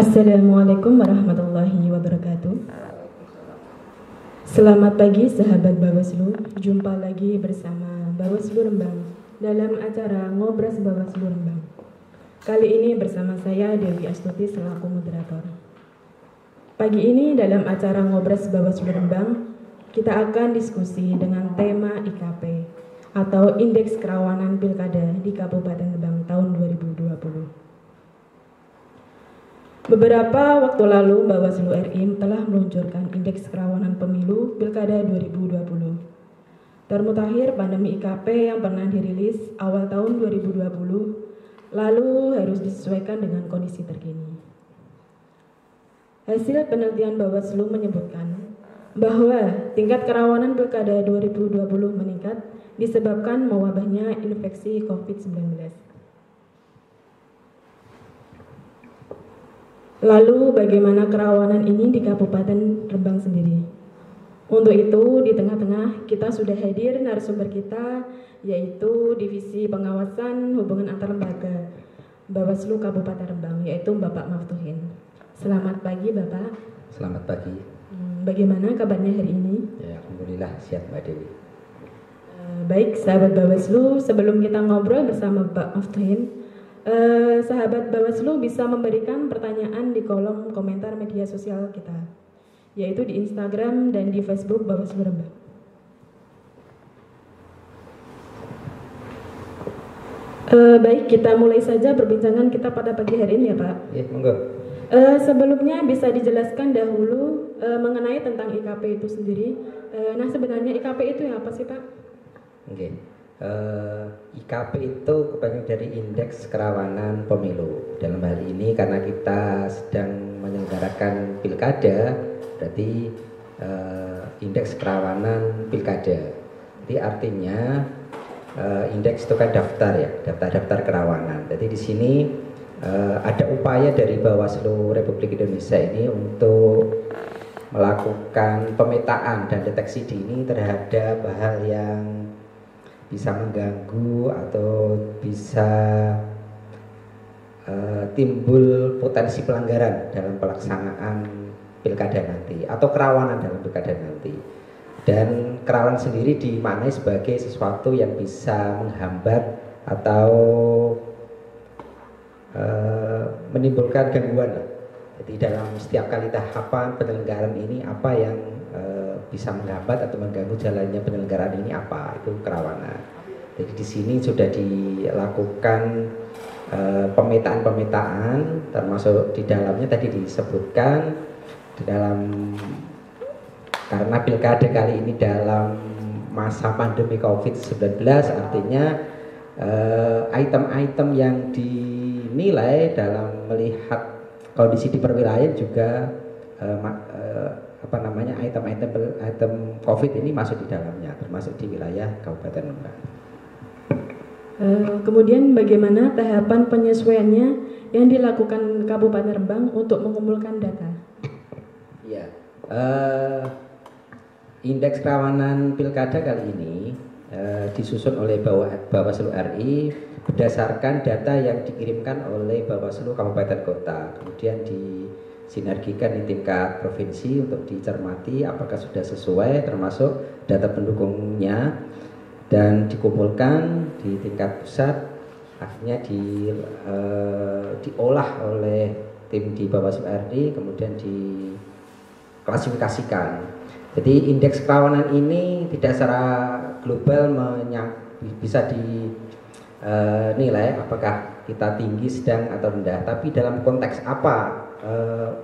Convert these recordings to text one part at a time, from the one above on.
Assalamualaikum warahmatullahi wabarakatuh. Selamat pagi sahabat Bawaslu. Jumpa lagi bersama Bawaslu Rembang dalam acara Ngobras Bawaslu Rembang. Kali ini bersama saya Dewi Astuti selaku moderator. Pagi ini dalam acara Ngobras Bawaslu Rembang kita akan diskusi dengan tema IKP atau Indeks Kerawanan Pilkada di Kabupaten Rembang tahun 2020. Beberapa waktu lalu Bawaslu RI telah meluncurkan Indeks Kerawanan Pemilu Pilkada 2020. Termutakhir pandemi IKP yang pernah dirilis awal tahun 2020 lalu harus disesuaikan dengan kondisi terkini. Hasil penelitian Bawaslu menyebutkan bahwa tingkat kerawanan Pilkada 2020 meningkat disebabkan mewabahnya infeksi COVID-19. Lalu bagaimana kerawanan ini di Kabupaten Rembang sendiri? Untuk itu di tengah-tengah kita sudah hadir narasumber kita yaitu Divisi Pengawasan Hubungan Antar Lembaga Bawaslu Kabupaten Rembang yaitu Bapak Maftuhin. Selamat pagi Bapak. Selamat pagi. Bagaimana kabarnya hari ini? Ya, alhamdulillah sihat Mbak Dewi. Baik sahabat Bawaslu, sebelum kita ngobrol bersama Bapak Maftuhin, sahabat Bawaslu bisa memberikan pertanyaan di kolom komentar media sosial kita, yaitu di Instagram dan di Facebook Bawaslu Rembang. Baik, kita mulai saja perbincangan kita pada pagi hari ini ya Pak. Ya, monggo. Sebelumnya bisa dijelaskan dahulu mengenai tentang IKP itu sendiri. Nah sebenarnya IKP itu apa sih Pak? Oke. IKP itu kepanjangan dari Indeks Kerawanan Pemilu. Dalam hal ini karena kita sedang menyelenggarakan pilkada, berarti Indeks Kerawanan Pilkada. Jadi artinya indeks itu kan daftar ya, daftar kerawanan. Jadi di sini ada upaya dari Bawaslu Republik Indonesia ini untuk melakukan pemetaan dan deteksi dini terhadap hal yang bisa mengganggu atau bisa timbul potensi pelanggaran dalam pelaksanaan pilkada nanti atau kerawanan dalam pilkada nanti. Dan kerawanan sendiri dimaknai sebagai sesuatu yang bisa menghambat atau menimbulkan gangguan. Jadi dalam setiap kali tahapan penyelenggaraan ini apa yang bisa menghambat atau mengganggu jalannya penyelenggaraan ini apa, itu kerawanan. Jadi di sini sudah dilakukan pemetaan termasuk di dalamnya tadi disebutkan di dalam karena pilkada kali ini dalam masa pandemi COVID-19 artinya item-item yang dinilai dalam melihat kondisi di perwilayahan juga item COVID ini masuk di dalamnya, termasuk di wilayah Kabupaten Rembang. Kemudian bagaimana tahapan penyesuaiannya yang dilakukan Kabupaten Rembang untuk mengumpulkan data? Ya, Indeks Kerawanan Pilkada kali ini disusun oleh Bawaslu RI berdasarkan data yang dikirimkan oleh Bawaslu Kabupaten Kota, kemudian disinergikan di tingkat provinsi untuk dicermati apakah sudah sesuai termasuk data pendukungnya dan dikumpulkan di tingkat pusat, akhirnya diolah oleh tim di Bawaslu RI kemudian diklasifikasikan. Jadi indeks kerawanan ini tidak secara global bisa dinilai apakah kita tinggi, sedang atau rendah, tapi dalam konteks apa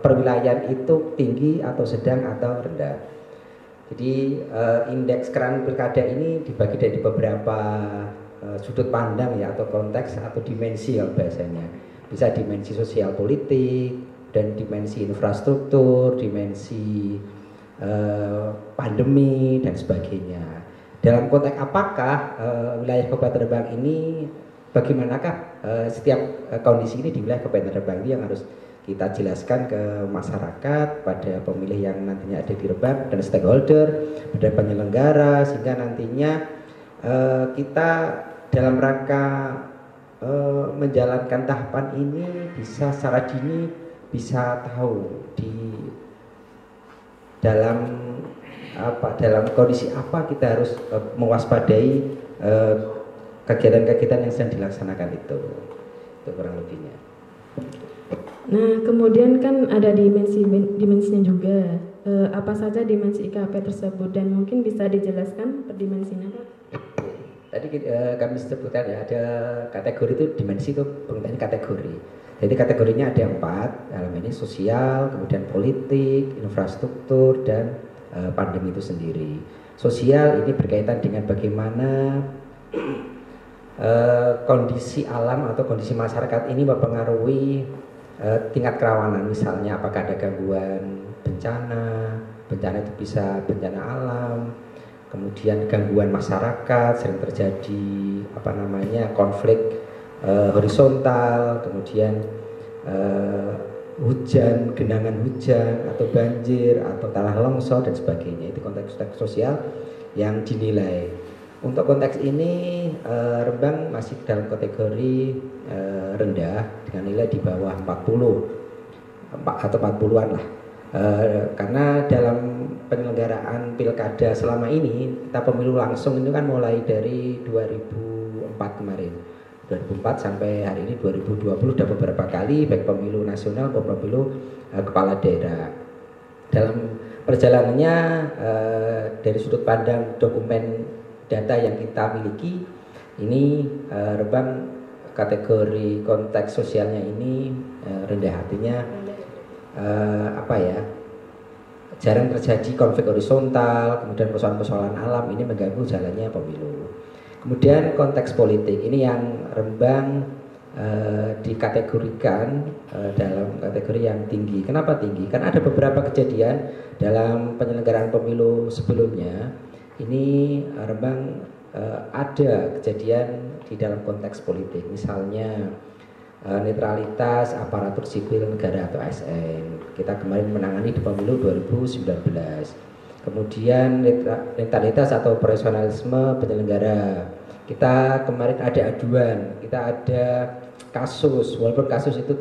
perwilayahan itu tinggi atau sedang atau rendah. Jadi indeks kerawanan pilkada ini dibagi dari beberapa sudut pandang ya atau konteks atau dimensi kalau bahasanya. Bisa dimensi sosial politik dan dimensi infrastruktur, dimensi pandemi dan sebagainya. Dalam konteks apakah wilayah Kabupaten Rembang ini bagaimanakah setiap kondisi ini di wilayah Kabupaten Rembang ini yang harus kita jelaskan ke masyarakat, pada pemilih yang nantinya ada di Rembang dan stakeholder, pada penyelenggara, sehingga nantinya kita dalam rangka menjalankan tahapan ini bisa secara dini bisa tahu dalam kondisi apa kita harus mewaspadai kegiatan-kegiatan yang sedang dilaksanakan itu kurang lebihnya. Nah, kemudian kan ada dimensinya juga. Apa saja dimensi IKP tersebut dan mungkin bisa dijelaskan per dimensinya, Pak? Tadi kami sebutkan ya, ada kategori itu, dimensi itu pengertian kategori. Jadi kategorinya ada 4, dalam ini sosial, kemudian politik, infrastruktur, dan pandemi itu sendiri. Sosial ini berkaitan dengan bagaimana kondisi alam atau kondisi masyarakat ini mempengaruhi tingkat kerawanan, misalnya apakah ada gangguan bencana itu bisa bencana alam, kemudian gangguan masyarakat, sering terjadi konflik horizontal, kemudian hujan, genangan hujan atau banjir atau tanah longsor dan sebagainya. Itu konteks sosial yang dinilai. Untuk konteks ini Rembang masih dalam kategori rendah dengan nilai di bawah 40 atau 40-an lah. Karena dalam penyelenggaraan pilkada selama ini, kita pemilu langsung itu kan mulai dari 2004 kemarin, 2004 sampai hari ini 2020 sudah beberapa kali, baik pemilu nasional maupun pemilu kepala daerah. Dalam perjalanannya dari sudut pandang dokumen data yang kita miliki ini, Rembang kategori konteks sosialnya ini rendah, artinya jarang terjadi konflik horizontal, kemudian persoalan-persoalan alam ini mengganggu jalannya pemilu. Kemudian konteks politik ini yang Rembang dikategorikan dalam kategori yang tinggi. Kenapa tinggi? Karena ada beberapa kejadian dalam penyelenggaraan pemilu sebelumnya. Ini Rembang ada kejadian di dalam konteks politik, misalnya netralitas aparatur sipil negara atau ASN. Kita kemarin menangani di pemilu 2019. Kemudian netralitas atau profesionalisme penyelenggara. Kita kemarin ada aduan, kita ada kasus, walaupun kasus itu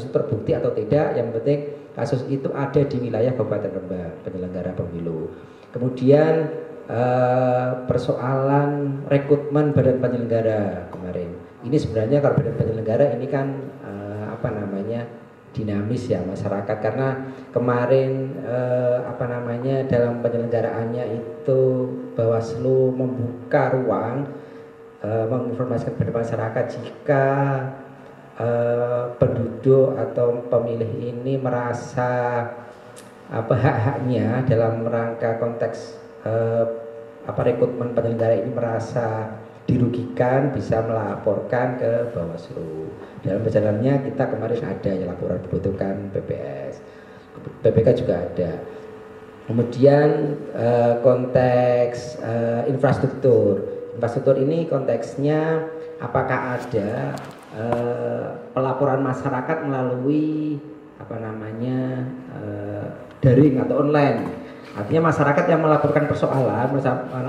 terbukti atau tidak, yang penting kasus itu ada di wilayah Kabupaten Rembang, penyelenggara pemilu. Kemudian persoalan rekrutmen badan penyelenggara kemarin. Ini sebenarnya kalau badan penyelenggara ini kan dinamis ya masyarakat, karena kemarin dalam penyelenggaraannya itu Bawaslu membuka ruang menginformasikan kepada masyarakat jika penduduk atau pemilih ini merasa hak-haknya dalam rangka konteks rekrutmen penyelenggara ini merasa dirugikan, bisa melaporkan ke Bawaslu. Dalam perjalanannya kita kemarin ada ya laporan dibutuhkan BPS, BPK juga ada. Kemudian konteks infrastruktur ini konteksnya apakah ada pelaporan masyarakat melalui daring atau online. Artinya masyarakat yang melaporkan persoalan,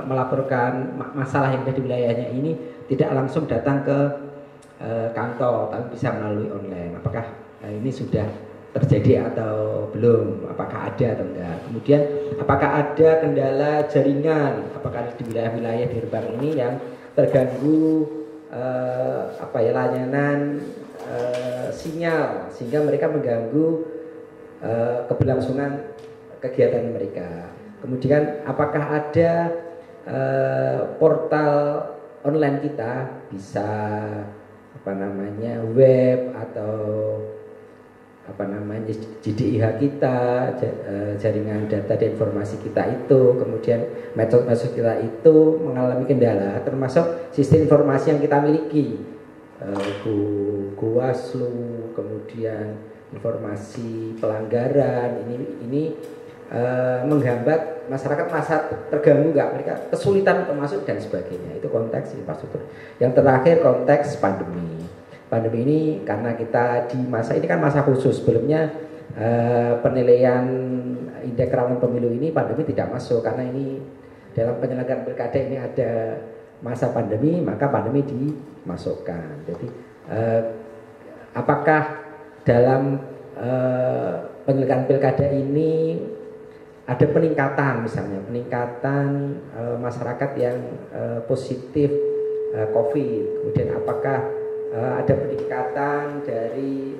melaporkan masalah yang ada di wilayahnya ini tidak langsung datang ke kantor, tapi bisa melalui online. Apakah ini sudah terjadi atau belum? Apakah ada atau enggak? Kemudian apakah ada kendala jaringan? Apakah di wilayah-wilayah di Rembang ini yang terganggu layanan sinyal sehingga mereka mengganggu keberlangsungan kegiatan mereka. Kemudian apakah ada portal online kita bisa web atau JDIH kita, jaringan data dan informasi kita itu, kemudian medsos kita itu mengalami kendala, termasuk sistem informasi yang kita miliki, Bawaslu, kemudian informasi pelanggaran ini menghambat masyarakat merasa terganggu nggak, mereka kesulitan untuk masuk dan sebagainya. Itu konteks infrastruktur. Yang terakhir konteks pandemi. Pandemi ini karena kita di masa ini kan masa khusus, sebelumnya penilaian indeks kerawanan pemilu ini pandemi tidak masuk, karena ini dalam penyelenggaraan pilkada ini ada masa pandemi, maka pandemi dimasukkan. Jadi apakah dalam penyelenggaraan pilkada ini ada peningkatan, misalnya peningkatan masyarakat yang positif COVID, kemudian apakah ada peningkatan dari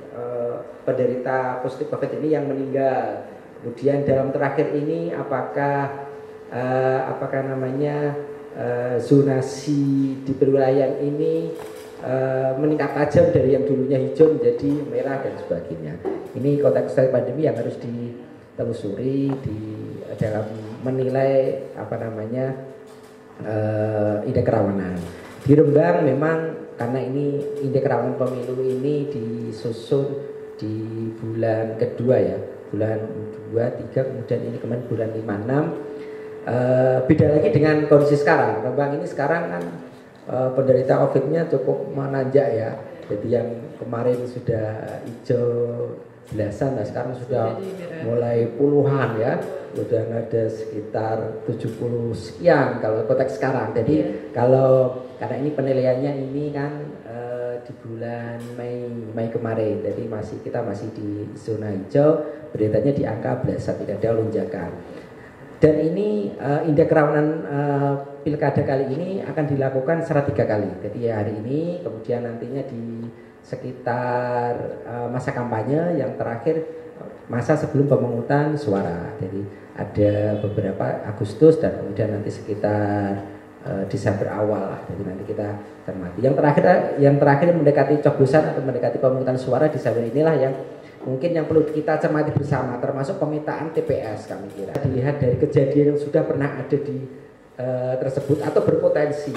penderita positif COVID ini yang meninggal, kemudian dalam terakhir ini apakah zonasi di perwilayahan ini meningkat tajam dari yang dulunya hijau menjadi merah dan sebagainya. Ini konteks pandemi yang harus ditelusuri dalam menilai indeks kerawanan. Di Rembang memang karena ini indeks kerawanan pemilu ini disusun di bulan kedua ya, bulan 2, 3, kemudian ini kemarin bulan 5, 6. Beda lagi dengan kondisi sekarang. Rembang ini sekarang kan penderita COVID-nya cukup menanjak ya. Jadi yang kemarin sudah hijau belasan, nah sekarang sudah mulai puluhan ya. Sudah ada sekitar 70 sekian kalau konteks sekarang. Jadi karena ini penilaiannya ini kan di bulan Mei kemarin. Jadi kita masih di zona hijau, beritanya di angka belasan, tidak ada lonjakan. Dan ini indeks kerawanan pilkada kali ini akan dilakukan secara 3 kali. Jadi hari ini, kemudian nantinya di sekitar masa kampanye yang terakhir masa sebelum pemungutan suara. Jadi ada beberapa Agustus dan kemudian nanti sekitar Desember awal lah. Jadi nanti kita cermati. Yang terakhir mendekati coblosan atau mendekati pemungutan suara Desember inilah yang mungkin yang perlu kita cermati bersama, termasuk pemetaan TPS kami kira. Dilihat dari kejadian yang sudah pernah ada di tersebut atau berpotensi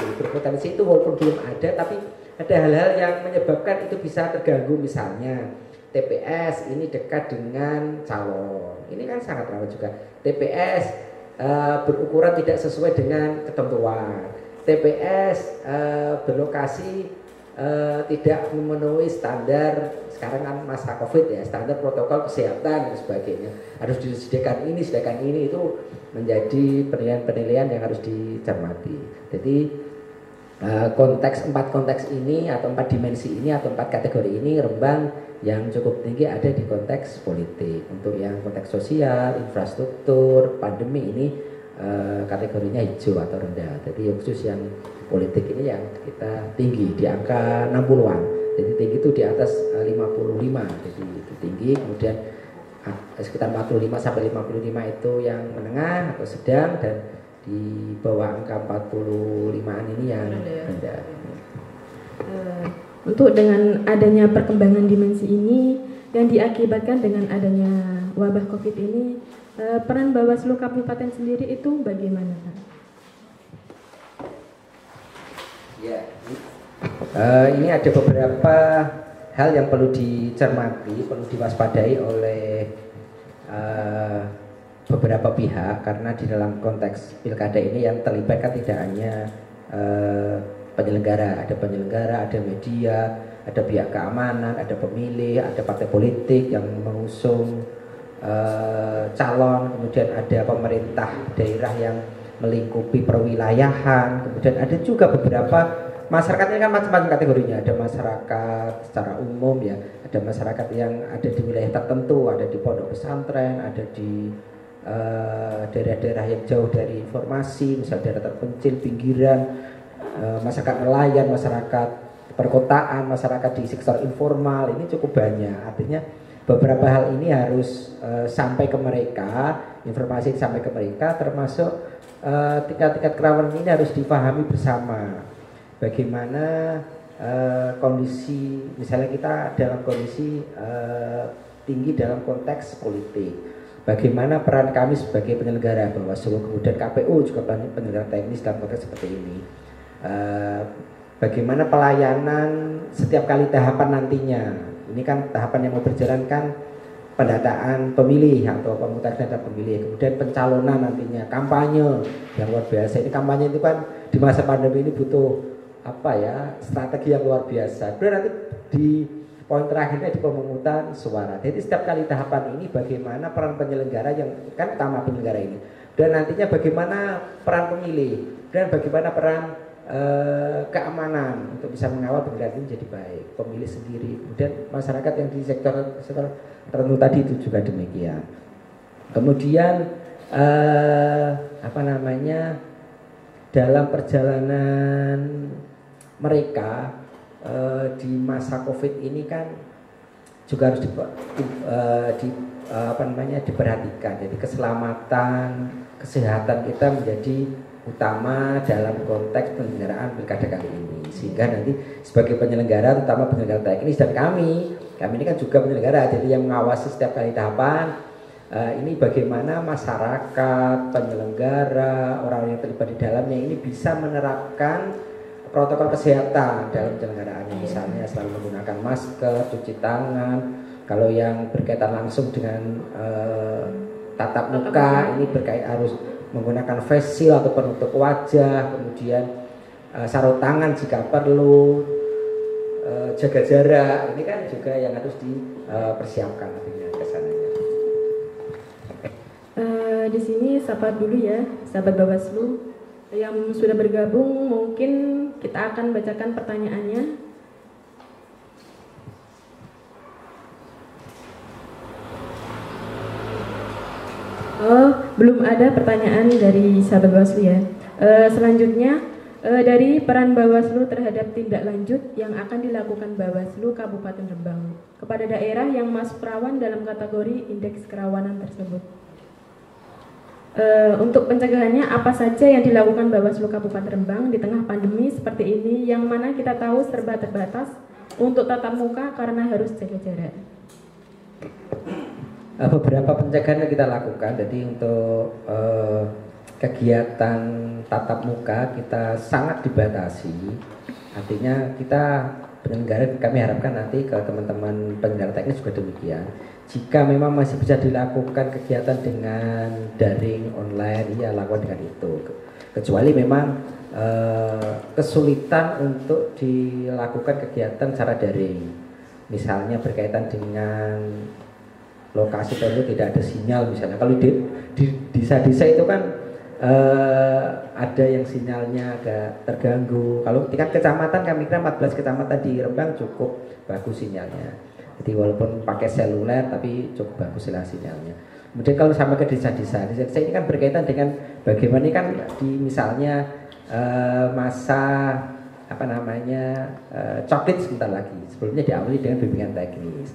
itu walaupun belum ada, tapi ada hal-hal yang menyebabkan itu bisa terganggu. Misalnya TPS ini dekat dengan calon, ini kan sangat rawan juga. TPS berukuran tidak sesuai dengan ketentuan. TPS berlokasi tidak memenuhi standar, sekarang kan masa COVID ya, standar protokol kesehatan dan sebagainya. Harus disediakan ini itu menjadi penilaian yang harus dicermati. Jadi 4 konteks ini atau 4 dimensi ini atau 4 kategori ini Rembang yang cukup tinggi ada di konteks politik. Untuk yang konteks sosial, infrastruktur, pandemi ini kategorinya hijau atau rendah. Jadi khusus yang politik ini yang kita tinggi di angka 60-an. Jadi tinggi itu di atas 55. Jadi itu tinggi, kemudian sekitar 45 sampai 55 itu yang menengah atau sedang, dan di bawah angka 45-an ini yang rendah. Untuk dengan adanya perkembangan dimensi ini yang diakibatkan dengan adanya wabah COVID ini, peran Bawaslu Kabupaten sendiri itu bagaimana, Pak? Ya, ini ada beberapa hal yang perlu dicermati, perlu diwaspadai oleh beberapa pihak, karena di dalam konteks pilkada ini yang terlibat kan tidak hanya penyelenggara, ada media, ada pihak keamanan, ada pemilih, ada partai politik yang mengusung calon, kemudian ada pemerintah daerah yang melingkupi perwilayahan, kemudian ada juga beberapa masyarakatnya kan macam-macam kategorinya. Ada masyarakat secara umum ya, ada masyarakat yang ada di wilayah tertentu, ada di pondok pesantren, ada di daerah-daerah yang jauh dari informasi, misalnya daerah terpencil, pinggiran, masyarakat nelayan, masyarakat perkotaan, masyarakat di sektor informal, ini cukup banyak. Artinya beberapa hal ini harus sampai ke mereka, informasi sampai ke mereka, termasuk tingkat-tingkat kerawanan ini harus dipahami bersama. Bagaimana kondisi, misalnya kita dalam kondisi tinggi dalam konteks politik. Bagaimana peran kami sebagai penyelenggara, Bawaslu, kemudian KPU juga penyelenggara teknis dalam konteks seperti ini. Bagaimana pelayanan setiap kali tahapan nantinya. Ini kan tahapan yang mau berjalan kan pendataan pemilih atau pemungutan data pemilih, kemudian pencalonan nantinya, kampanye yang luar biasa. Ini kampanye itu kan di masa pandemi ini butuh strategi yang luar biasa. Kemudian nanti di poin terakhirnya di pemungutan suara. Jadi setiap kali tahapan ini bagaimana peran penyelenggara yang kan utama penyelenggara ini, dan nantinya bagaimana peran pemilih, dan bagaimana peran keamanan untuk bisa mengawal penyelenggara ini jadi baik, pemilih sendiri, kemudian masyarakat yang di sektor tertentu tadi itu juga demikian. Kemudian dalam perjalanan mereka di masa COVID ini kan juga harus diperhatikan. Jadi keselamatan, kesehatan kita menjadi utama dalam konteks penyelenggaraan pilkada kali ini, sehingga nanti sebagai penyelenggara, terutama penyelenggara teknis dan kami ini kan juga penyelenggara, jadi yang mengawasi setiap kali tahapan ini bagaimana masyarakat, penyelenggara, orang yang terlibat di dalamnya ini bisa menerapkan protokol kesehatan dalam penyelenggaraannya, misalnya selalu menggunakan masker, cuci tangan, kalau yang berkaitan langsung dengan tatap muka ini harus menggunakan face shield atau penutup wajah, kemudian sarung tangan jika perlu, jaga jarak, ini kan juga yang harus dipersiapkan nantinya kesananya. Di sini sapa dulu ya, sahabat Bawaslu yang sudah bergabung, mungkin kita akan bacakan pertanyaannya. Oh, belum ada pertanyaan dari sahabat Bawaslu ya. Selanjutnya dari peran Bawaslu terhadap tindak lanjut yang akan dilakukan Bawaslu Kabupaten Rembang kepada daerah yang masuk rawan dalam kategori indeks kerawanan tersebut. Untuk pencegahannya apa saja yang dilakukan Bawaslu Kabupaten Rembang di tengah pandemi seperti ini, yang mana kita tahu serba terbatas untuk tatap muka karena harus jaga jarak. Beberapa pencegahan yang kita lakukan, jadi untuk kegiatan tatap muka kita sangat dibatasi. Artinya kita penyelenggara, kami harapkan nanti ke teman-teman penyelenggara teknis juga demikian. Jika memang masih bisa dilakukan kegiatan dengan daring online, ya lakukan dengan itu. Kecuali memang kesulitan untuk dilakukan kegiatan secara daring, misalnya berkaitan dengan lokasi tertentu tidak ada sinyal misalnya. Kalau di desa-desa itu kan ada yang sinyalnya agak terganggu. Kalau tingkat kecamatan kami kira 14 kecamatan di Rembang cukup bagus sinyalnya. Jadi walaupun pakai seluler tapi cukup bagus sinyalnya. Kemudian kalau sampai ke desa-desa ini kan berkaitan dengan bagaimana kan di misalnya masa coklit sebentar lagi. Sebelumnya diawali dengan bimbingan teknis.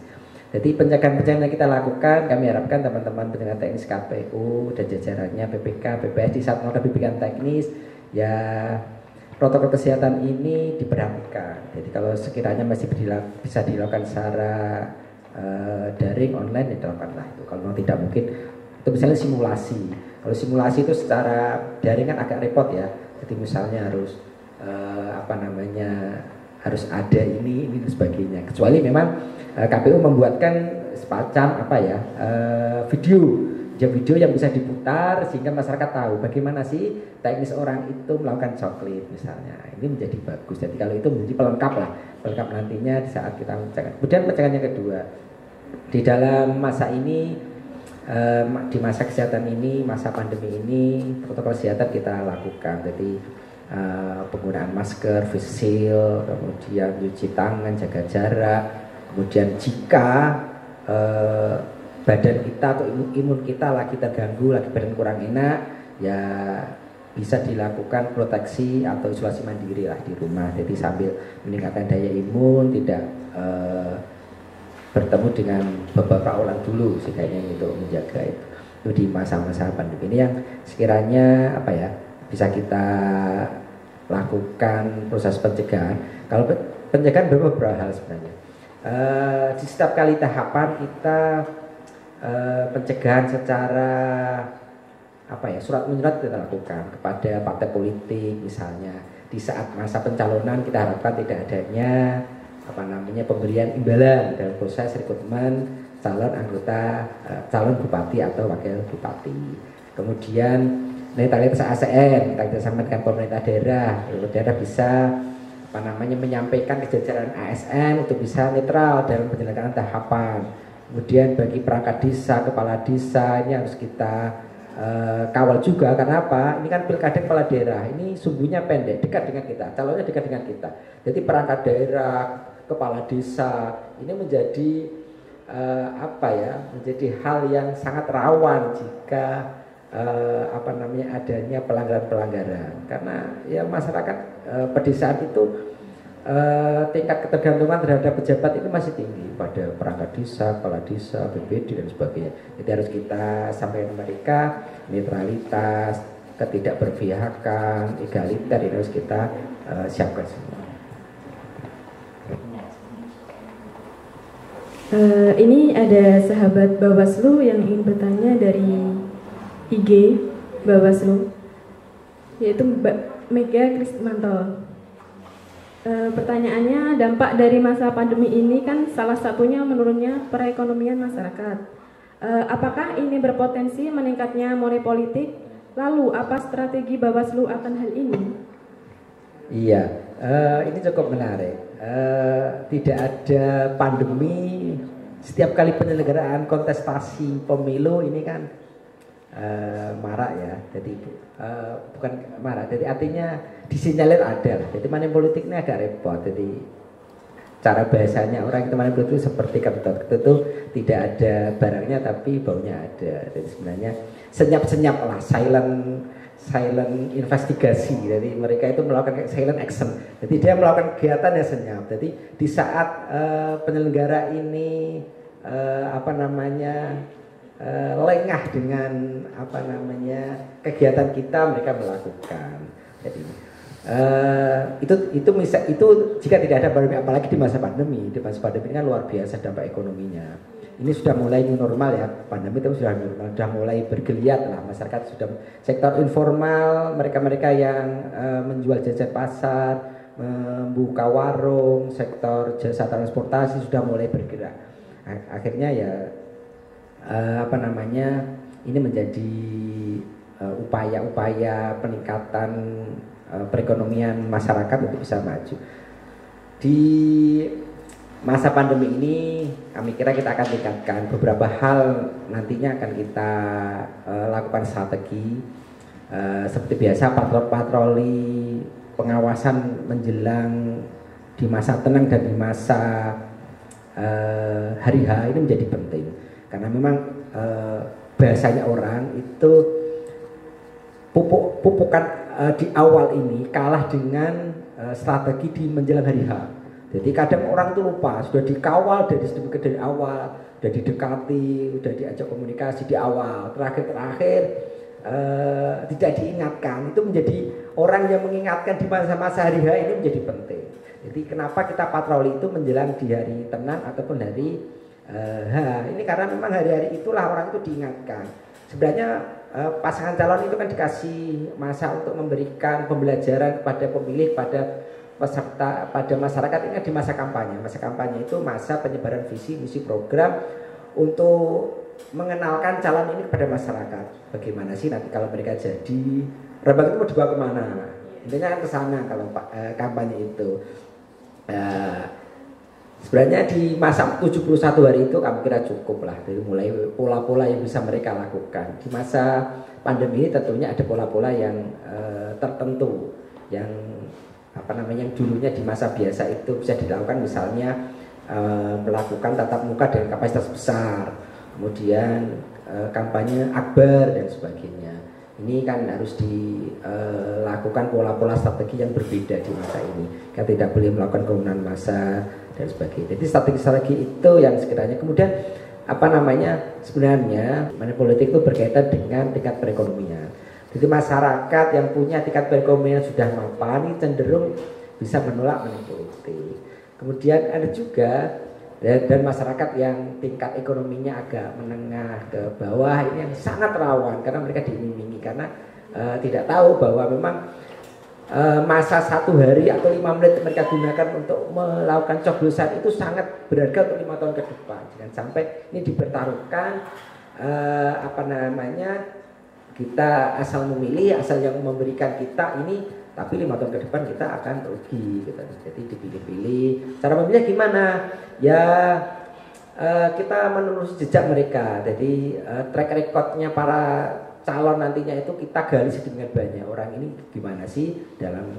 Jadi pencegahan-pencegahan yang kita lakukan, kami harapkan teman-teman penyelenggara teknis KPU dan jajarannya PPK, BPS di saat melakukan bimbingan teknis, ya protokol kesehatan ini diperhatikan. Jadi kalau sekiranya masih bisa dilakukan secara daring, online, ya dilakukanlah itu. Kalau memang tidak mungkin, itu misalnya simulasi. Kalau simulasi itu secara daring kan agak repot ya. Jadi misalnya harus harus ada ini dan sebagainya. Kecuali memang KPU membuatkan semacam video yang bisa diputar sehingga masyarakat tahu bagaimana sih teknis orang itu melakukan coklit misalnya. Ini menjadi bagus. Jadi kalau itu menjadi pelengkap nantinya di saat kita mencegah. Kemudian pencegahan yang kedua, di dalam masa ini, di masa kesehatan ini, masa pandemi ini, protokol kesehatan kita lakukan. Jadi penggunaan masker, face shield, kemudian cuci tangan, jaga jarak. Kemudian jika badan kita atau imun kita lagi terganggu, lagi badan kurang enak, ya bisa dilakukan proteksi atau isolasi mandiri lah di rumah. Jadi sambil meningkatkan daya imun, tidak bertemu dengan beberapa orang dulu, setidaknya itu menjaga itu di masa-masa pandemi ini yang sekiranya bisa kita lakukan proses pencegahan. Kalau pencegahan beberapa hal sebenarnya. Di setiap kali tahapan kita pencegahan secara surat menyurat kita lakukan kepada partai politik misalnya. Di saat masa pencalonan kita harapkan tidak adanya pemberian imbalan dalam proses rekrutmen calon bupati atau wakil bupati. Kemudian netralitas ASN, kita sama dengan pemerintah daerah bisa menyampaikan kejajaran ASN itu bisa netral dalam penyelenggaraan tahapan. Kemudian bagi perangkat desa, kepala desa ini harus kita kawal juga. Karena apa? Ini kan pilkada kepala daerah, ini sumbunya pendek, dekat dengan kita, calonnya dekat dengan kita. Jadi perangkat daerah, kepala desa ini menjadi menjadi hal yang sangat rawan jika adanya pelanggaran-pelanggaran. Karena ya masyarakat pedesaan itu tingkat ketergantungan terhadap pejabat itu masih tinggi pada perangkat desa, kepala desa, BPD dan sebagainya. Jadi harus kita sampaikan mereka netralitas, ketidakberpihakan, egaliter ini harus kita siapkan semua. Ini ada sahabat Bawaslu yang ingin bertanya dari IG Bawaslu, yaitu Mbak Mega Krismanto. Pertanyaannya, dampak dari masa pandemi ini kan salah satunya menurunnya perekonomian masyarakat. Apakah ini berpotensi meningkatnya money politik? Lalu apa strategi Bawaslu akan hal ini? Iya, ini cukup menarik. Tidak ada pandemi, setiap kali penyelenggaraan kontestasi pemilu ini kan marak ya. Jadi bukan marak, jadi artinya disinyalir ada lah. Jadi money politik ini agak repot. Jadi cara bahasanya orang itu money politik itu seperti kentut. Kentut itu tidak ada barangnya tapi baunya ada. Jadi sebenarnya senyap-senyap lah, silent investigasi. Jadi mereka itu melakukan silent action. Jadi dia melakukan kegiatan yang senyap. Jadi di saat penyelenggara ini lengah dengan kegiatan kita, mereka melakukan. Jadi itu jika tidak ada pandemi, apalagi di masa pandemi. Di masa pandemi ini kan luar biasa dampak ekonominya. Ini sudah mulai new normal ya, pandemi itu sudah normal, sudah mulai bergeliat lah, masyarakat sudah, sektor informal, mereka-mereka yang menjual jajan pasar, membuka warung, sektor jasa transportasi sudah mulai bergerak. Akhirnya ya ini menjadi upaya-upaya peningkatan perekonomian masyarakat itu bisa maju. Di masa pandemi ini kami kira kita akan tingkatkan beberapa hal, nantinya akan kita lakukan strategi seperti biasa, patroli pengawasan menjelang di masa tenang dan di masa hari H ini menjadi penting. Karena memang bahasanya orang itu pupukan di awal ini kalah dengan strategi di menjelang hari H. Jadi kadang orang itu lupa, sudah dikawal dari awal, sudah didekati, sudah diajak komunikasi di awal, terakhir tidak diingatkan. Itu menjadi orang yang mengingatkan di masa-masa hari H ini menjadi penting. Jadi kenapa kita patroli itu menjelang di hari tenang ataupun hari ini karena memang hari-hari itulah orang itu diingatkan. Sebenarnya pasangan calon itu kan dikasih masa untuk memberikan pembelajaran kepada pemilih, pada peserta, pada masyarakat. Ini di masa kampanye. Masa kampanye itu masa penyebaran visi, misi, program untuk mengenalkan calon ini kepada masyarakat. Bagaimana sih nanti kalau mereka jadi Rembang itu mau dibawa kemana? Intinya kan ke sana kalau kampanye itu. Sebenarnya di masa 71 hari itu kami kira cukup lah, dari mulai pola-pola yang bisa mereka lakukan. Di masa pandemi ini tentunya ada pola-pola yang tertentu, yang yang dulunya di masa biasa itu bisa dilakukan, misalnya melakukan tatap muka dengan kapasitas besar, kemudian kampanye akbar dan sebagainya. Ini kan harus dilakukan pola-pola strategi yang berbeda di masa ini. Kita tidak boleh melakukan kerumunan massa dan sebagainya. Jadi strategi-strategi itu yang sekiranya kemudian sebenarnya money politik itu berkaitan dengan tingkat perekonomian. Jadi masyarakat yang punya tingkat perekonomian sudah mapan ini cenderung bisa menolak money politik. Kemudian ada juga dan masyarakat yang tingkat ekonominya agak menengah ke bawah ini yang sangat rawan karena mereka diiming-imingi, karena tidak tahu bahwa memang masa 1 hari atau 5 menit mereka gunakan untuk melakukan coblosan itu sangat berharga untuk 5 tahun ke depan. Jangan sampai ini dipertaruhkan kita asal memilih, asal yang memberikan kita ini, tapi 5 tahun ke depan kita akan rugi gitu. Jadi dipilih-pilih. Cara memilih gimana? Ya kita menelusuri jejak mereka. Jadi track recordnya para calon nantinya itu kita gali sedemikian banyak, orang ini gimana sih dalam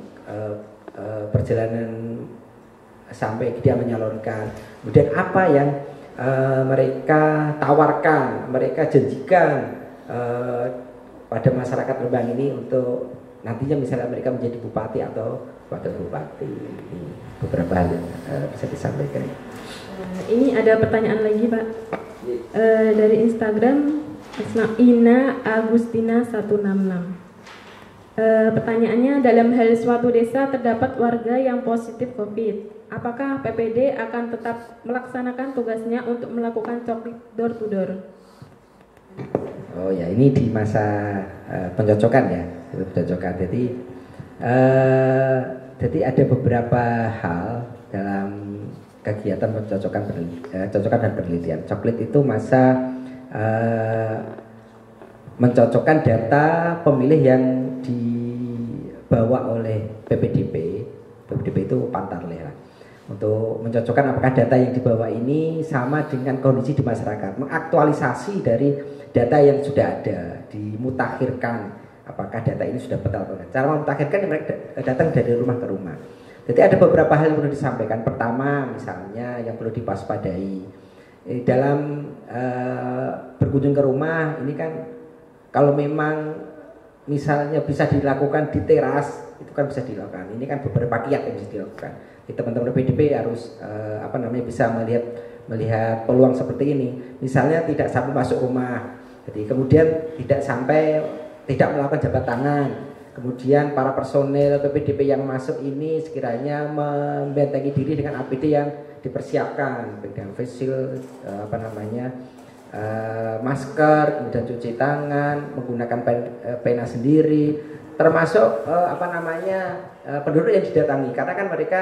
perjalanan sampai dia menyalurkan, kemudian apa yang mereka tawarkan, mereka janjikan pada masyarakat Rembang ini untuk nantinya misalnya mereka menjadi bupati atau wakil bupati. Ini beberapa hal yang bisa disampaikan. Ini ada pertanyaan lagi Pak, dari Instagram Ina Agustina 166. Pertanyaannya, dalam hal suatu desa terdapat warga yang positif COVID, apakah PPD akan tetap melaksanakan tugasnya untuk melakukan coklit door to door? Oh ya, ini di masa pencocokan ya, pencocokan. Jadi ada beberapa hal dalam kegiatan pencocokan dan penelitian. Coklit itu masa mencocokkan data pemilih yang dibawa oleh PPDP. PPDP itu Pantarlih lah. Untuk mencocokkan apakah data yang dibawa ini sama dengan kondisi di masyarakat, mengaktualisasi dari data yang sudah ada, dimutakhirkan apakah data ini sudah betul atau tidak. Cara memutakhirkan mereka datang dari rumah ke rumah. Jadi ada beberapa hal yang perlu disampaikan. Pertama, misalnya yang perlu diwaspadai dalam berkunjung ke rumah ini kan, kalau memang misalnya bisa dilakukan di teras, itu kan bisa dilakukan. Ini kan beberapa kiat yang bisa dilakukan. Teman-teman PDP harus bisa melihat peluang seperti ini. Misalnya tidak sampai masuk rumah, jadi kemudian tidak melakukan jabat tangan. Kemudian para personel PPDP yang masuk ini sekiranya membentengi diri dengan APD yang dipersiapkan, dengan face shield, masker, kemudian cuci tangan, menggunakan pena sendiri, termasuk penduduk yang didatangi, karena kan mereka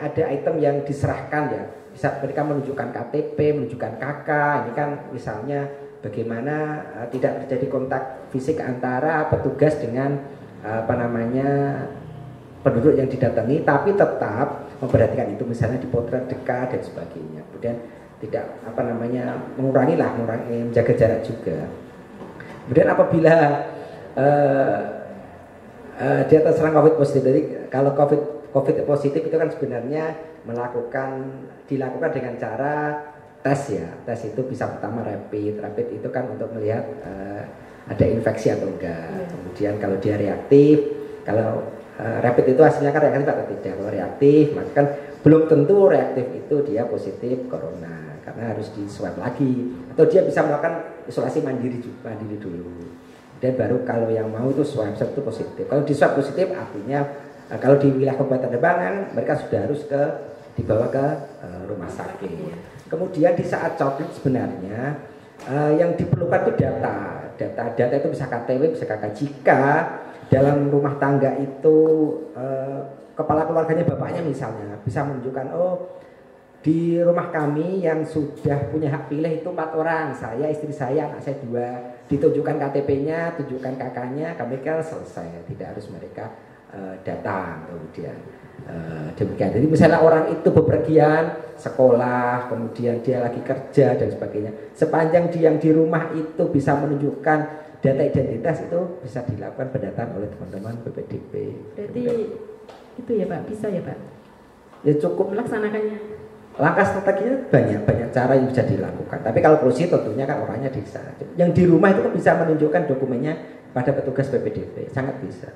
ada item yang diserahkan ya, bisa mereka menunjukkan KTP, menunjukkan KK. Ini kan misalnya bagaimana tidak terjadi kontak fisik antara petugas dengan penduduk yang didatangi, tapi tetap memperhatikan itu, misalnya dipotret dekat dan sebagainya. Kemudian tidak mengurangi menjaga jarak juga. Kemudian apabila dia terserang COVID positif, jadi kalau COVID positif itu kan sebenarnya dilakukan dengan cara tes ya. Tes itu bisa pertama rapid itu kan untuk melihat ada infeksi atau enggak. Kemudian kalau dia reaktif, kalau rapid itu hasilnya kan reaktif atau tidak. Kalau reaktif, maka kan belum tentu reaktif itu dia positif corona, karena harus di swab lagi, atau dia bisa melakukan isolasi mandiri dulu. Dan baru kalau yang mau itu swab itu positif. Kalau di swab positif artinya kalau di wilayah Kabupaten Rembang mereka sudah harus dibawa ke rumah sakit. Kemudian di saat coklit sebenarnya yang diperlukan itu data itu bisa KTP, bisa KK. Jika dalam rumah tangga itu kepala keluarganya bapaknya misalnya bisa menunjukkan, oh di rumah kami yang sudah punya hak pilih itu 4 orang, saya, istri saya, anak saya 2, ditunjukkan KTP-nya, tunjukkan kakaknya, kami kan selesai, tidak harus mereka datang. Kemudian demikian. Jadi misalnya orang itu bepergian sekolah, kemudian dia lagi kerja dan sebagainya, sepanjang dia yang di rumah itu bisa menunjukkan data identitas, itu bisa dilakukan pendataan oleh teman-teman PPDP. Berarti itu ya Pak, bisa ya Pak? Ya cukup melaksanakannya. Langkah strateginya banyak cara yang bisa dilakukan. Tapi kalau polisi tentunya kan orangnya di sana. Yang di rumah itu kan bisa menunjukkan dokumennya pada petugas PPDP, sangat bisa.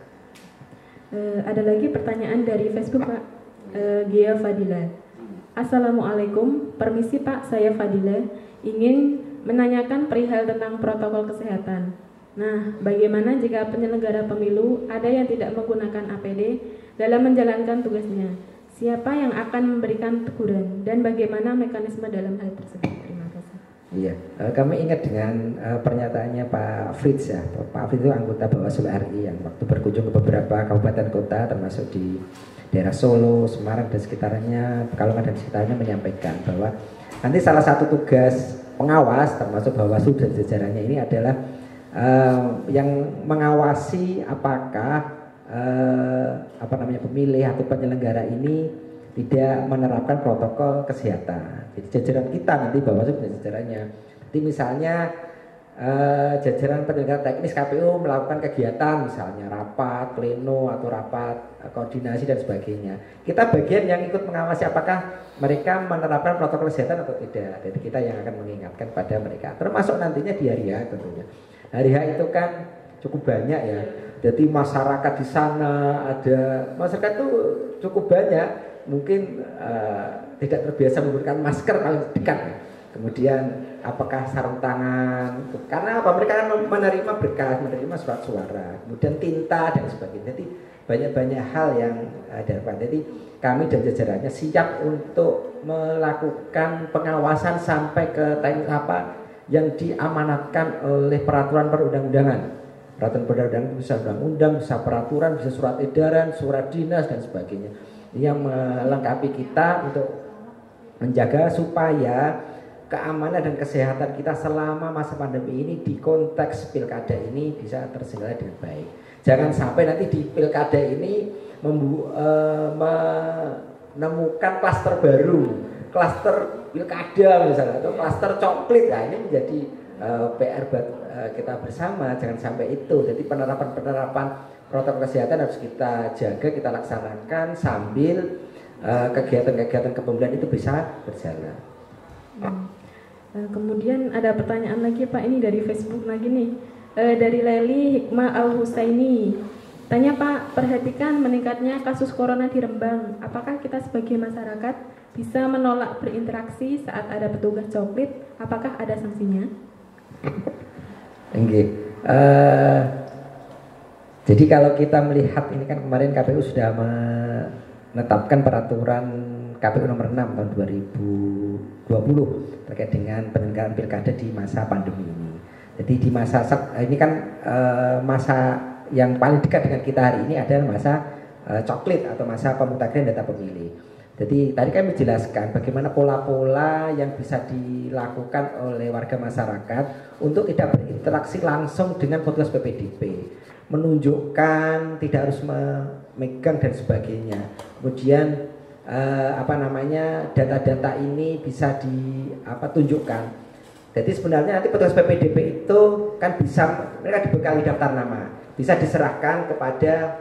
Ada lagi pertanyaan dari Facebook Pak, Gia Fadila. Assalamualaikum, permisi Pak, saya Fadila, ingin menanyakan perihal tentang protokol kesehatan. Nah, bagaimana jika penyelenggara pemilu ada yang tidak menggunakan APD dalam menjalankan tugasnya? Siapa yang akan memberikan teguran dan bagaimana mekanisme dalam hal tersebut? Terima kasih. Iya, kami ingat dengan pernyataannya Pak Fritz ya. Pak Fritz itu anggota Bawaslu RI yang waktu berkunjung ke beberapa kabupaten kota termasuk di daerah Solo, Semarang dan sekitarnya, Pekalongan dan sekitarnya, menyampaikan bahwa nanti salah satu tugas pengawas termasuk Bawaslu dan jajarannya ini adalah yang mengawasi apakah pemilih atau penyelenggara ini tidak menerapkan protokol kesehatan. Jadi jajaran kita nanti Bawaslu dan jajarannya. Jadi misalnya jajaran penyelenggara teknis KPU melakukan kegiatan misalnya rapat, pleno atau rapat koordinasi dan sebagainya. Kita bagian yang ikut mengawasi apakah mereka menerapkan protokol kesehatan atau tidak. Jadi kita yang akan mengingatkan pada mereka. Termasuk nantinya di hari H tentunya. Hari H itu kan cukup banyak ya. Jadi masyarakat di sana ada masyarakat itu cukup banyak. Mungkin tidak terbiasa menggunakan masker kalau dekat. Kemudian apakah sarung tangan? Karena apa? Mereka kan menerima berkas, menerima surat suara, kemudian tinta dan sebagainya. Jadi banyak hal yang dilakukan. Jadi kami dan jajarannya siap untuk melakukan pengawasan sampai ke teknis apa yang diamanatkan oleh peraturan perundang-undangan. Peraturan perundang-undangan bisa undang-undang, bisa peraturan, bisa surat edaran, surat dinas dan sebagainya. Yang melengkapi kita untuk menjaga supaya keamanan dan kesehatan kita selama masa pandemi ini di konteks pilkada ini bisa terselenggara dengan baik. Jangan sampai nanti di pilkada ini menemukan klaster baru, klaster pilkada misalnya atau klaster coklit. Nah, ini menjadi PR buat kita bersama. Jangan sampai itu. Jadi penerapan protokol kesehatan harus kita jaga, kita laksanakan sambil kegiatan-kegiatan kepemilian itu bisa berjalan. Kemudian ada pertanyaan lagi Pak, ini dari Facebook lagi nih, dari Leli Hikmah Al Husaini. Tanya Pak, perhatikan meningkatnya kasus corona di Rembang. Apakah kita sebagai masyarakat bisa menolak berinteraksi saat ada petugas coklit? Apakah ada sanksinya? Jadi kalau kita melihat ini kan kemarin KPU sudah menetapkan peraturan KPU nomor 6 tahun 2020 terkait dengan penyelenggaraan pilkada di masa pandemi ini. Jadi di masa ini kan masa yang paling dekat dengan kita hari ini adalah masa coklit atau masa pemutakhiran data pemilih. Jadi tadi kami menjelaskan bagaimana pola-pola yang bisa dilakukan oleh warga masyarakat untuk tidak berinteraksi langsung dengan petugas PPDB, menunjukkan tidak harus memegang dan sebagainya. Kemudian data-data ini bisa tunjukkan. Jadi sebenarnya nanti petugas PPDB itu kan bisa, mereka dibekali daftar nama, bisa diserahkan kepada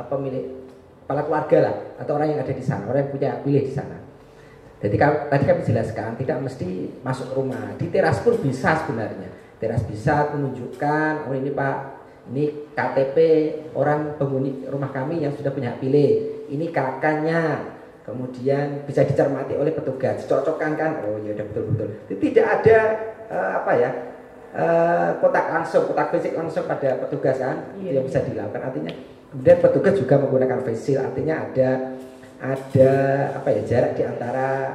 pemilik kepala keluarga lah atau orang yang ada di sana, orang yang punya pilih di sana. Jadi tadi kami jelaskan tidak mesti masuk rumah, di teras pun bisa sebenarnya. Teras bisa menunjukkan, oh ini Pak, ini KTP orang penghuni rumah kami yang sudah punya hak pilih. Ini kakaknya, kemudian bisa dicermati oleh petugas, cocokkan kan? Oh ya udah betul-betul. Tidak ada kotak fisik langsung pada petugas kan, yang bisa dilakukan. Artinya, kemudian petugas juga menggunakan face shield, artinya ada jarak di antara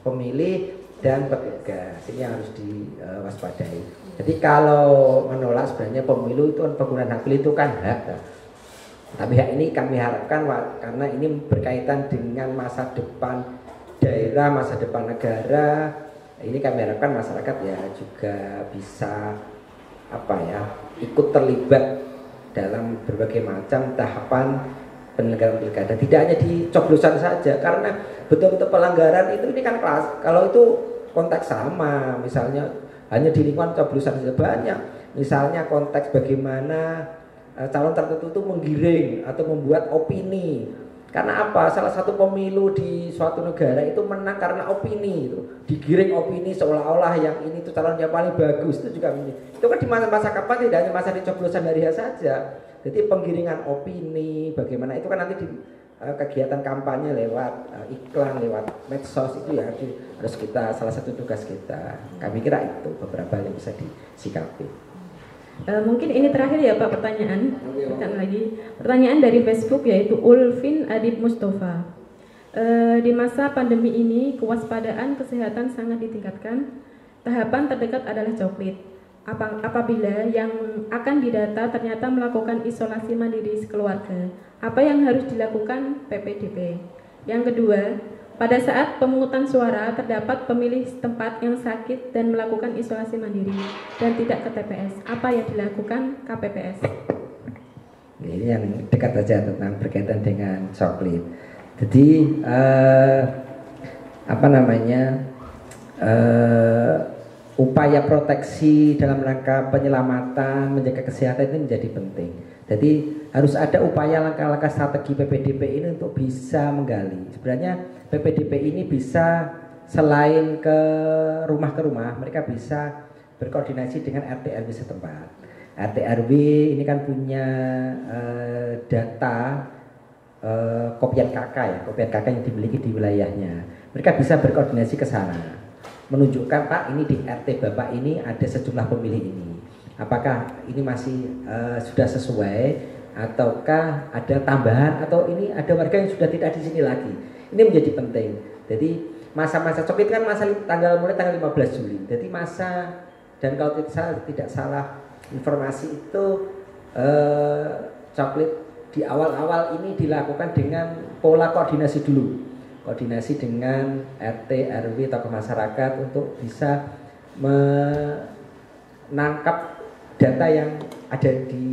pemilih dan petugas. Ini harus diwaspadai. Jadi kalau menolak sebenarnya pemilu itu penggunaan hak pilih itu kan hak. Tapi hak ini kami harapkan karena ini berkaitan dengan masa depan daerah, masa depan negara. Ini kami harapkan masyarakat ya juga bisa ikut terlibat dalam berbagai macam tahapan penyelenggaraan pilkada. Tidak hanya di coblosan saja, karena betul-betul pelanggaran itu ini kan kelas. Kalau itu konteks sama, misalnya hanya di lingkungan coblosan saja banyak. Misalnya konteks bagaimana calon tertentu itu menggiring atau membuat opini. Karena apa? Salah satu pemilu di suatu negara itu menang karena opini itu. Digiring opini seolah-olah yang ini tuh calon yang paling bagus. Itu juga itu kan di masa kapan, tidak hanya masa dicoblosan dari saja. Jadi penggiringan opini bagaimana itu kan nanti di kegiatan kampanye lewat iklan, lewat medsos itu ya harus kita, salah satu tugas kita. Kami kira itu beberapa yang bisa disikapi. Mungkin ini terakhir ya Pak pertanyaan. Pertanyaan dari Facebook yaitu Ulfin Adib Mustafa. Di masa pandemi ini kewaspadaan kesehatan sangat ditingkatkan. Tahapan terdekat adalah coklit. Apabila yang akan didata ternyata melakukan isolasi mandiri sekeluarga, apa yang harus dilakukan PPDB? Yang kedua, pada saat pemungutan suara terdapat pemilih setempat yang sakit dan melakukan isolasi mandiri dan tidak ke TPS, apa yang dilakukan KPPS? Ini yang dekat saja tentang berkaitan dengan coklit. Jadi upaya proteksi dalam rangka penyelamatan, menjaga kesehatan ini menjadi penting. Jadi harus ada upaya langkah-langkah strategi PPDP ini untuk bisa menggali. Sebenarnya PPDP ini bisa selain ke rumah, mereka bisa berkoordinasi dengan RT RW setempat. RT RW ini kan punya data kopian KK yang dimiliki di wilayahnya. Mereka bisa berkoordinasi ke sana, menunjukkan Pak ini di RT Bapak ini ada sejumlah pemilih ini. Apakah ini masih sudah sesuai ataukah ada tambahan atau ini ada warga yang sudah tidak di sini lagi. Ini menjadi penting. Jadi masa-masa coklit kan mulai tanggal 15 Juli. Jadi masa, dan kalau tidak salah informasi itu coklit di awal-awal ini dilakukan dengan pola koordinasi dulu. Koordinasi dengan RT, RW, tokoh masyarakat untuk bisa menangkap data yang ada di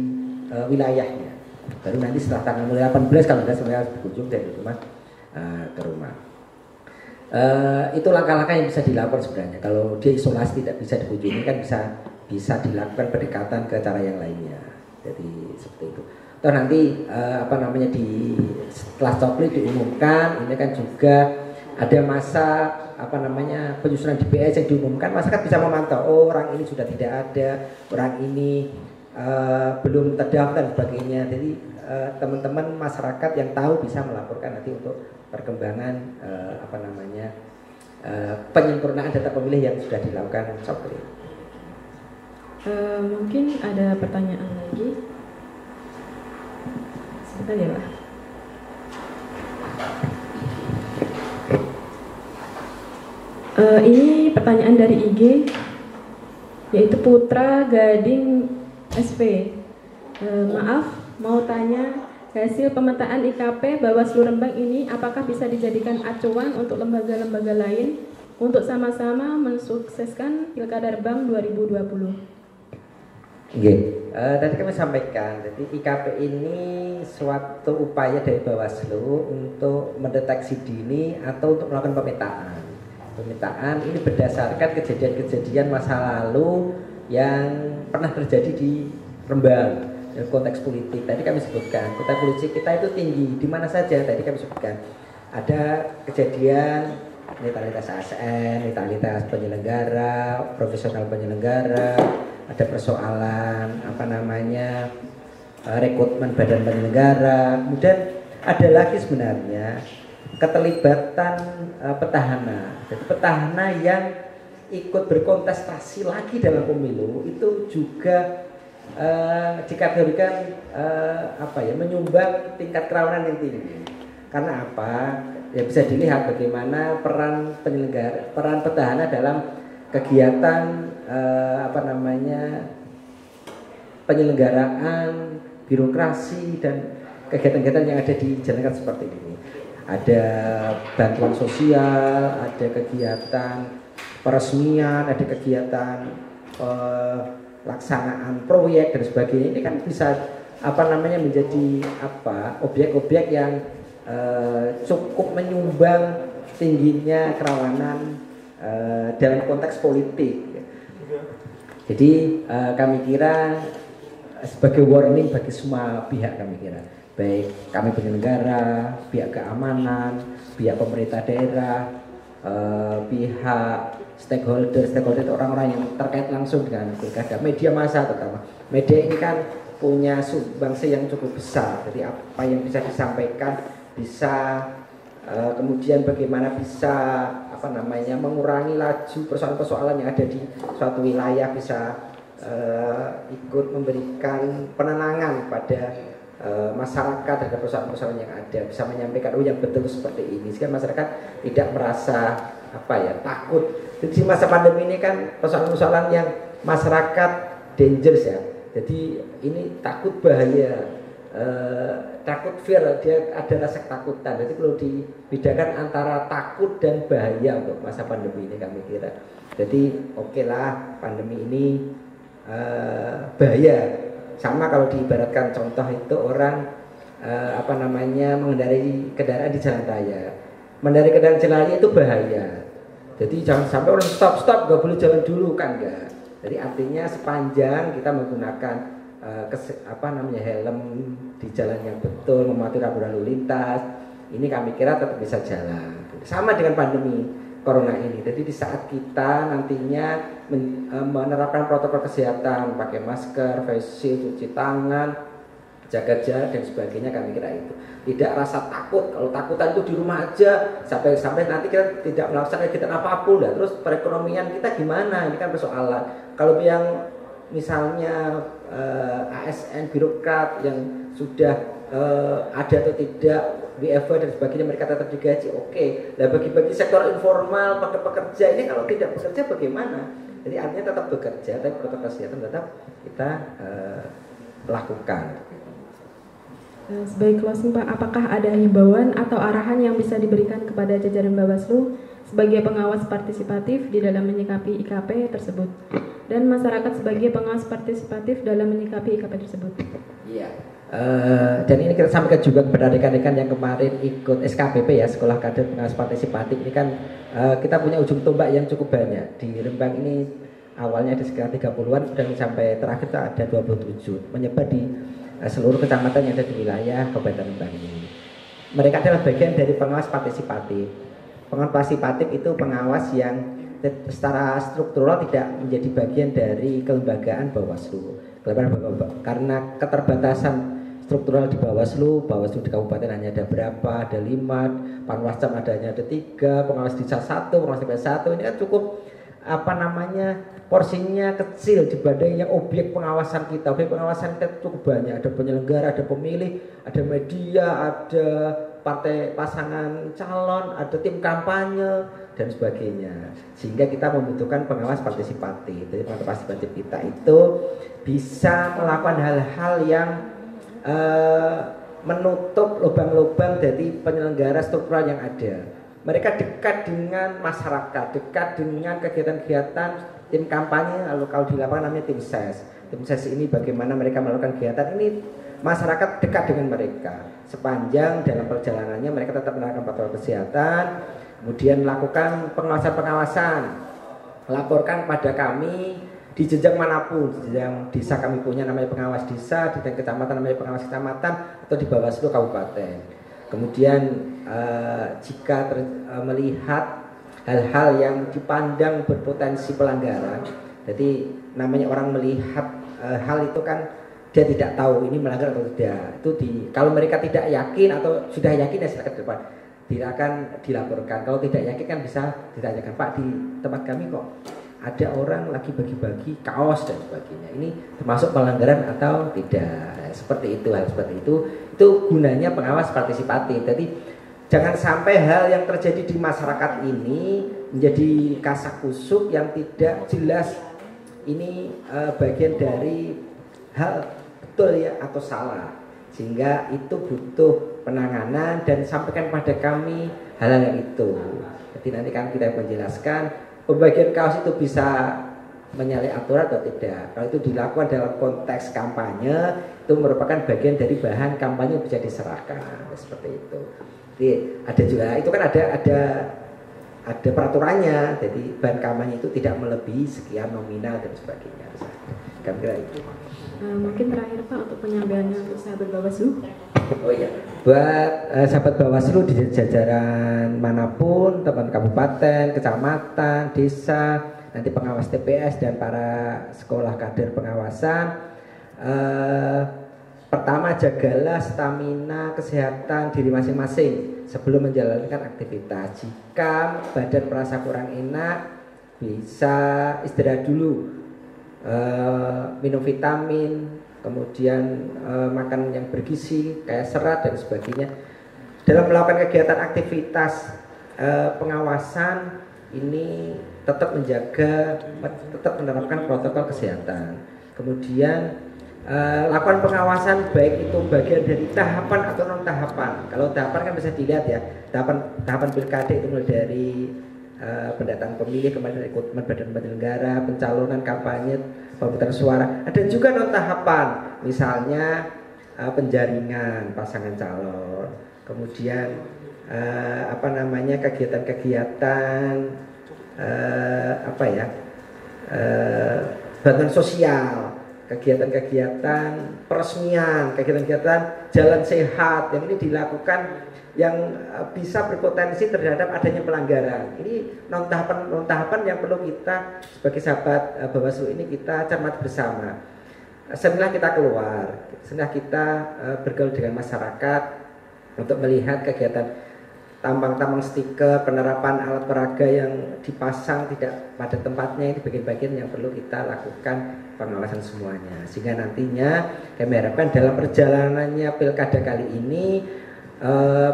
wilayahnya. Baru nanti setelah tanggal mulai 18 kalau tidak semuanya berkunjung dari rumah ke rumah. Itu langkah-langkah yang bisa dilakukan sebenarnya. Kalau dia isolasi tidak bisa dikunjungi kan bisa dilakukan pendekatan ke cara yang lainnya. Jadi seperti itu. Toh nanti setelah coklit diumumkan, ini kan juga ada masa penyusunan DPS yang diumumkan, masyarakat bisa memantau, oh orang ini sudah tidak ada, orang ini belum terdaftar dan sebagainya. Jadi teman-teman masyarakat yang tahu bisa melaporkan nanti untuk perkembangan penyempurnaan data pemilih yang sudah dilakukan coklit. Mungkin ada pertanyaan lagi. Sebentar ya Pak. Ini pertanyaan dari IG, yaitu Putra Gading SP. Maaf, mau tanya, hasil pemetaan IKP Bawaslu Rembang ini apakah bisa dijadikan acuan untuk lembaga-lembaga lain untuk sama-sama mensukseskan Pilkada Rembang 2020? Tadi kami sampaikan, jadi IKP ini suatu upaya dari Bawaslu untuk mendeteksi dini atau untuk melakukan pemetaan. Pemetaan ini berdasarkan kejadian-kejadian masa lalu yang pernah terjadi di Rembang dalam konteks politik. Tadi kami sebutkan konteks politik kita itu tinggi di mana saja. Tadi kami sebutkan ada kejadian netralitas ASN, netralitas penyelenggara, profesional penyelenggara, ada persoalan rekrutmen badan penyelenggara, kemudian ada lagi sebenarnya keterlibatan petahana. Jadi petahana yang ikut berkontestasi lagi dalam pemilu itu juga dikategorikan menyumbang tingkat kerawanan yang tinggi. Karena apa? Ya bisa dilihat bagaimana peran petahana dalam kegiatan penyelenggaraan birokrasi dan kegiatan-kegiatan yang ada dijalankan seperti ini. Ada bantuan sosial, ada kegiatan peresmian, ada kegiatan pelaksanaan proyek dan sebagainya. Ini kan bisa menjadi objek-objek yang cukup menyumbang tingginya kerawanan dalam konteks politik. Jadi kami kira sebagai warning bagi semua pihak, kami kira baik kami penyelenggara, pihak keamanan, pihak pemerintah daerah, pihak stakeholder itu orang-orang yang terkait langsung dengan pilkada, media massa terutama. Media ini kan punya sumbangsi yang cukup besar. Jadi apa yang bisa disampaikan bisa kemudian bagaimana bisa mengurangi laju persoalan-persoalan yang ada di suatu wilayah, bisa ikut memberikan penenangan pada masyarakat terhadap persoalan-persoalan yang ada, bisa menyampaikan yang betul seperti ini sehingga masyarakat tidak merasa takut. Jadi di masa pandemi ini kan persoalan-persoalan yang masyarakat dangerous ya. Jadi ini takut bahaya, takut fear, dia ada rasa ketakutan. Jadi perlu dibedakan antara takut dan bahaya untuk masa pandemi ini, kami kira. Jadi oke lah pandemi ini bahaya. Sama kalau diibaratkan contoh itu orang mengendarai kendaraan di jalan raya. Mengendarai kendaraan jalan raya itu bahaya. Jadi jangan sampai orang stop nggak boleh jalan dulu kan enggak. Jadi artinya sepanjang kita menggunakan helm di jalan yang betul, mematuhi rambu lalu lintas, ini kami kira tetap bisa jalan. Sama dengan pandemi corona ini. Jadi di saat kita nantinya menerapkan protokol kesehatan, pakai masker, face shield, cuci tangan, jaga jarak dan sebagainya, kami kira itu tidak rasa takut. Kalau takutan itu di rumah aja sampai nanti kita tidak melaksanakan kegiatan apapun, lah terus perekonomian kita gimana? Ini kan persoalan. Kalau yang misalnya ASN birokrat yang sudah ada atau tidak WFH dan sebagainya, mereka tetap digaji, oke. Nah bagi sektor informal, pada pekerja ini kalau tidak bekerja bagaimana? Jadi artinya tetap bekerja, tapi protokol kesehatan tetap kita lakukan. Sebagai closing Pak, apakah ada himbauan atau arahan yang bisa diberikan kepada jajaran Bawaslu sebagai pengawas partisipatif di dalam menyikapi IKP tersebut dan masyarakat sebagai pengawas partisipatif dalam menyikapi IKP tersebut? Iya. Dan ini kita sampaikan juga kepada rekan-rekan yang kemarin ikut SKPP ya, Sekolah Kader Pengawas Partisipatif. Ini kan kita punya ujung tombak yang cukup banyak. Di Rembang ini awalnya ada sekitar 30-an dan sampai terakhir ada 27, menyebar di seluruh kecamatan yang ada di wilayah Kabupaten Rembang ini. Mereka adalah bagian dari pengawas partisipatif. Pengawas partisipatif itu pengawas yang secara struktural tidak menjadi bagian dari kelembagaan Bawaslu. Karena keterbatasan struktural di Bawaslu di kabupaten hanya ada berapa, ada 5, Panwascam hanya ada 3, pengawas desa 1, pengawas TPS 1, ini kan cukup porsinya kecil dibanding yang objek pengawasan kita. Objek pengawasan kita cukup banyak, ada penyelenggara, ada pemilih, ada media, ada partai pasangan calon, ada tim kampanye dan sebagainya. Sehingga kita membutuhkan pengawas partisipatif. Jadi pengawas partisipatif kita itu bisa melakukan hal-hal yang menutup lubang-lubang dari penyelenggara struktural yang ada. Mereka dekat dengan masyarakat, dekat dengan kegiatan-kegiatan tim kampanye, lalu kalau di lapangan namanya tim ses. Tim ses ini bagaimana mereka melakukan kegiatan ini, masyarakat dekat dengan mereka. Sepanjang dalam perjalanannya mereka tetap melakukan protokol kesehatan, kemudian melakukan pengawasan-pengawasan, laporkan pada kami di jenjang manapun. Di jenjang desa kami punya namanya pengawas desa, di jenjang kecamatan namanya pengawas kecamatan, atau di Bawaslu kabupaten. Kemudian jika melihat hal-hal yang dipandang berpotensi pelanggaran, jadi namanya orang melihat hal itu kan dia tidak tahu ini melanggar atau tidak. Itu kalau mereka tidak yakin atau sudah yakin ya silakan ke depan, tidak akan dilaporkan. Kalau tidak yakin kan bisa ditanyakan, Pak, di tempat kami kok ada orang lagi bagi-bagi kaos dan sebagainya, ini termasuk pelanggaran atau tidak? Seperti itu, hal seperti itu gunanya pengawas partisipatif. Jadi jangan sampai hal yang terjadi di masyarakat ini menjadi kasak-kusuk yang tidak jelas ini bagian dari hal betul ya atau salah, sehingga itu butuh penanganan dan sampaikan pada kami hal-hal yang itu. Jadi nanti kan kita menjelaskan pembagian kaos itu bisa menyalahi aturan atau tidak. Kalau itu dilakukan dalam konteks kampanye, itu merupakan bagian dari bahan kampanye bisa diserahkan seperti itu. Jadi ada juga itu kan ada peraturannya. Jadi bahan kampanye itu tidak melebihi sekian nominal dan sebagainya. Kira-kira itu. Mungkin terakhir Pak untuk penyampaiannya untuk sahabat Bawaslu. Oh iya, buat sahabat Bawaslu di jajaran manapun, teman kabupaten, kecamatan, desa, nanti pengawas TPS dan para sekolah kader pengawasan, pertama jagalah stamina kesehatan diri masing-masing sebelum menjalankan aktivitas. Jika badan merasa kurang enak, bisa istirahat dulu, minum vitamin, kemudian makan yang bergizi kayak serat dan sebagainya. Dalam melakukan kegiatan aktivitas pengawasan ini tetap menerapkan protokol kesehatan. Kemudian lakukan pengawasan baik itu bagian dari tahapan atau non tahapan. Kalau tahapan kan bisa dilihat ya, tahapan pilkada itu mulai dari pendataan pemilih, kemudian rekrutmen badan penyelenggara, pencalonan, kampanye, pemungutan suara. Ada juga non tahapan, misalnya penjaringan pasangan calon, kemudian kegiatan-kegiatan bantuan sosial, kegiatan-kegiatan peresmian, kegiatan-kegiatan jalan sehat yang ini dilakukan yang bisa berpotensi terhadap adanya pelanggaran. Ini non-tahapan yang perlu kita sebagai sahabat Bawaslu ini kita cermati bersama. Setelah kita keluar, setelah kita bergaul dengan masyarakat untuk melihat kegiatan tambang-tambang stiker, penerapan alat peraga yang dipasang tidak pada tempatnya, ini bagian-bagian yang perlu kita lakukan pengawasan semuanya. Sehingga nantinya kami harapkan dalam perjalanannya pilkada kali ini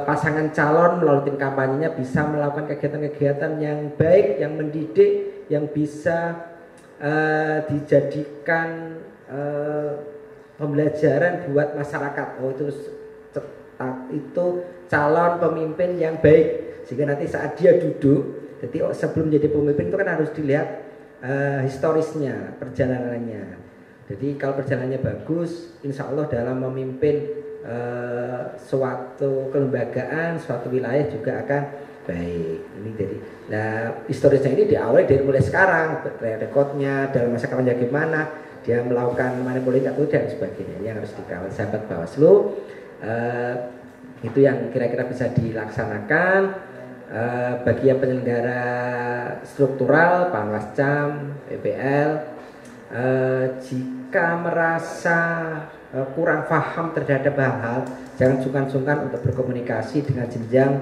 pasangan calon melalui tim kampanyenya bisa melakukan kegiatan-kegiatan yang baik, yang mendidik, yang bisa dijadikan pembelajaran buat masyarakat. Oh, itu calon pemimpin yang baik, sehingga nanti saat dia duduk, jadi sebelum jadi pemimpin itu kan harus dilihat historisnya, perjalanannya. Jadi kalau perjalanannya bagus, insya Allah dalam memimpin suatu kelembagaan, suatu wilayah juga akan baik. Ini jadi, nah historisnya ini diawali dari mulai sekarang, rekodnya dalam masa kampanye gimana, dia melakukan manipulasi dan sebagainya. Ini yang harus dikawal sahabat Bawaslu. Itu yang kira-kira bisa dilaksanakan bagi yang penyelenggara struktural, Panwascam, PPL. Jika merasa kurang paham terhadap hal-hal, jangan sungkan-sungkan untuk berkomunikasi dengan jenjang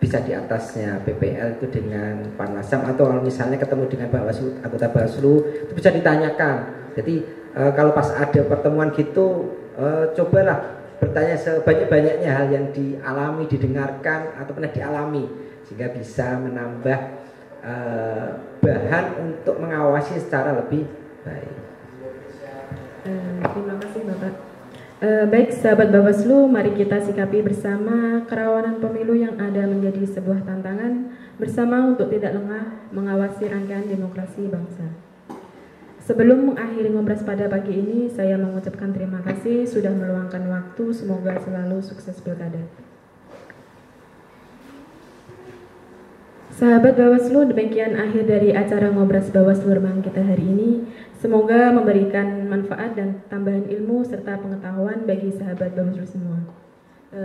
bisa di atasnya. PPL itu dengan Panwascam, atau kalau misalnya ketemu dengan Bawaslu, anggota Bawaslu, itu bisa ditanyakan. Jadi kalau pas ada pertemuan gitu, cobalah bertanya sebanyak-banyaknya hal yang dialami, didengarkan atau pernah dialami, sehingga bisa menambah bahan untuk mengawasi secara lebih baik. Terima kasih Bapak. Baik sahabat Bawaslu, mari kita sikapi bersama kerawanan pemilu yang ada menjadi sebuah tantangan bersama untuk tidak lengah mengawasi rangkaian demokrasi bangsa. Sebelum mengakhiri ngobras pada pagi ini, saya mengucapkan terima kasih sudah meluangkan waktu. Semoga selalu sukses pilkada. Sahabat Bawaslu, demikian akhir dari acara ngobras Bawaslu Rembang kita hari ini. Semoga memberikan manfaat dan tambahan ilmu serta pengetahuan bagi sahabat Bawaslu semua.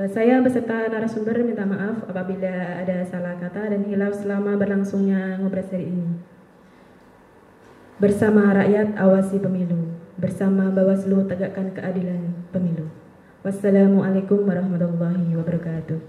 Saya beserta narasumber minta maaf apabila ada salah kata dan hilaf selama berlangsungnya ngobras hari ini. Bersama rakyat awasi pemilu, bersama Bawaslu tegakkan keadilan pemilu. Wassalamualaikum warahmatullahi wabarakatuh.